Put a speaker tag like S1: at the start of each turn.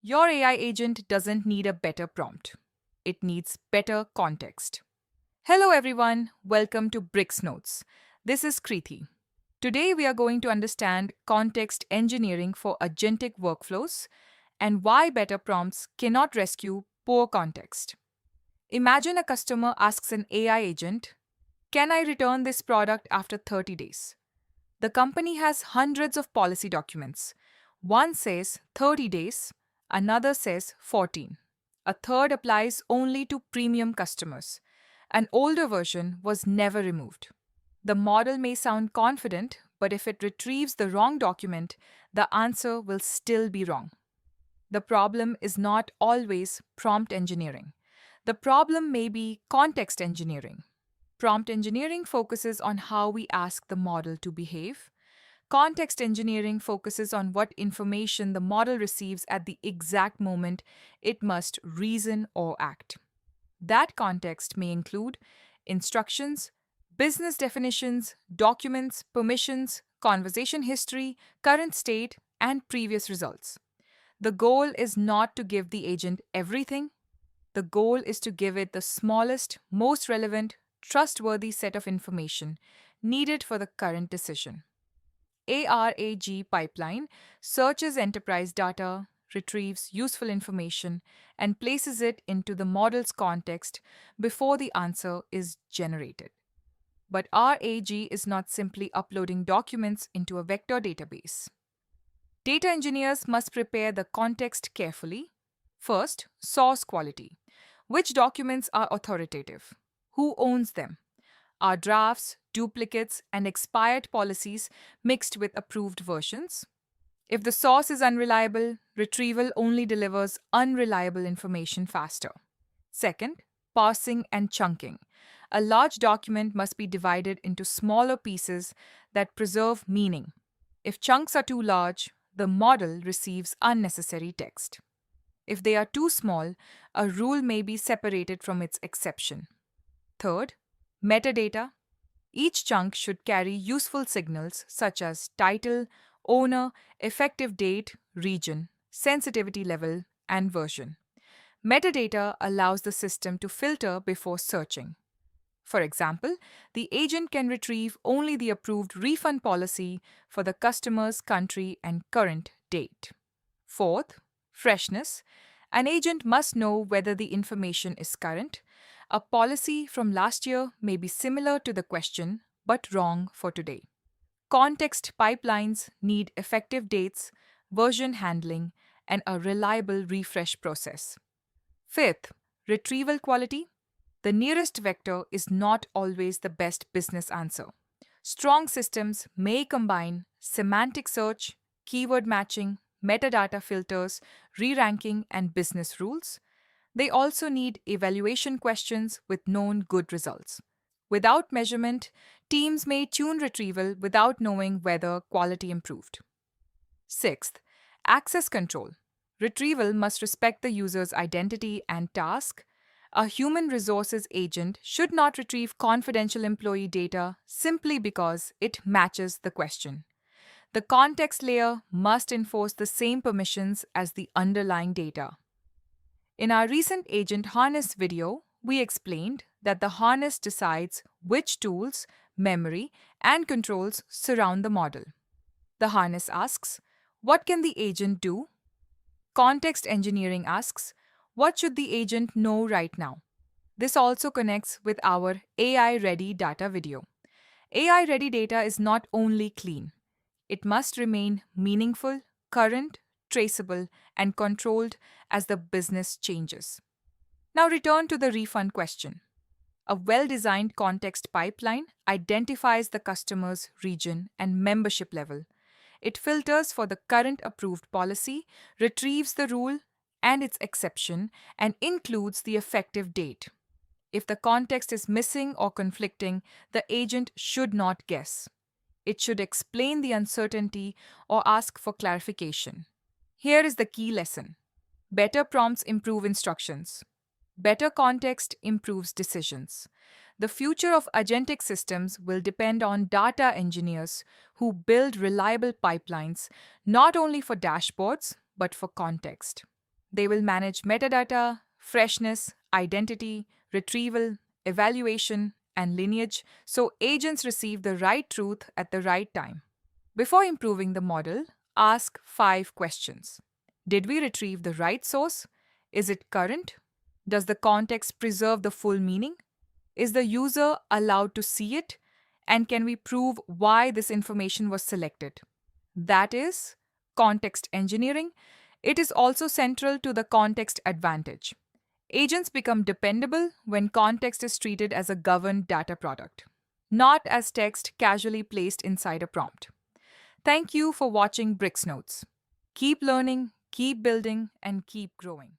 S1: Your AI agent doesn't need a better prompt. It needs better context. Hello everyone, welcome to BricksNotes. This is Kriti. Today we are going to understand context engineering for agentic workflows and why better prompts cannot rescue poor context. Imagine a customer asks an AI agent, "Can I return this product after 30 days?" The company has hundreds of policy documents. One says 30 days, another says 14. A third applies only to premium customers. An older version was never removed. The model may sound confident, but if it retrieves the wrong document, the answer will still be wrong. The problem is not always prompt engineering. The problem may be context engineering. Prompt engineering focuses on how we ask the model to behave. Context engineering focuses on what information the model receives at the exact moment it must reason or act. That context may include instructions, business definitions, documents, permissions, conversation history, current state, and previous results. The goal is not to give the agent everything. The goal is to give it the smallest, most relevant, trustworthy set of information needed for the current decision. ARAG pipeline searches enterprise data, retrieves useful information, and places it into the model's context before the answer is generated. But RAG is not simply uploading documents into a vector database. Data engineers must prepare the context carefully. First, source quality. Which documents are authoritative? Who owns them? Are drafts, duplicates, and expired policies mixed with approved versions? If the source is unreliable, retrieval only delivers unreliable information faster. Second, parsing and chunking. A large document must be divided into smaller pieces that preserve meaning. If chunks are too large, the model receives unnecessary text. If they are too small, a rule may be separated from its exception. Third, metadata. Each chunk should carry useful signals such as title, owner, effective date, region, sensitivity level, and version. Metadata allows the system to filter before searching. For example, the agent can retrieve only the approved refund policy for the customer's country and current date. Fourth, freshness. An agent must know whether the information is current. A policy from last year may be similar to the question, but wrong for today. Context pipelines need effective dates, version handling, and a reliable refresh process. Fifth, retrieval quality. The nearest vector is not always the best business answer. Strong systems may combine semantic search, keyword matching, metadata filters, re-ranking, and business rules. They also need evaluation questions with known good results. Without measurement, teams may tune retrieval without knowing whether quality improved. Sixth, access control. Retrieval must respect the user's identity and task. A human resources agent should not retrieve confidential employee data simply because it matches the question. The context layer must enforce the same permissions as the underlying data. In our recent agent harness video, we explained that the harness decides which tools, memory, and controls surround the model. The harness asks, "What can the agent do?" Context engineering asks, "What should the agent know right now?" This also connects with our AI-ready data video. AI-ready data is not only clean, it must remain meaningful, current, traceable, and controlled as the business changes. Now return to the refund question. A well-designed context pipeline identifies the customer's region and membership level. It filters for the current approved policy, retrieves the rule and its exception, and includes the effective date. If the context is missing or conflicting, the agent should not guess. It should explain the uncertainty or ask for clarification. Here is the key lesson. Better prompts improve instructions. Better context improves decisions. The future of agentic systems will depend on data engineers who build reliable pipelines not only for dashboards but for context. They will manage metadata, freshness, identity, retrieval, evaluation, and lineage so agents receive the right truth at the right time. Before improving the model, ask 5 questions. Did we retrieve the right source? Is it current? Does the context preserve the full meaning? Is the user allowed to see it? And can we prove why this information was selected? That is context engineering. It is also central to the context advantage. Agents become dependable when context is treated as a governed data product, not as text casually placed inside a prompt. Thank you for watching BricksNotes. Keep learning, keep building, and keep growing.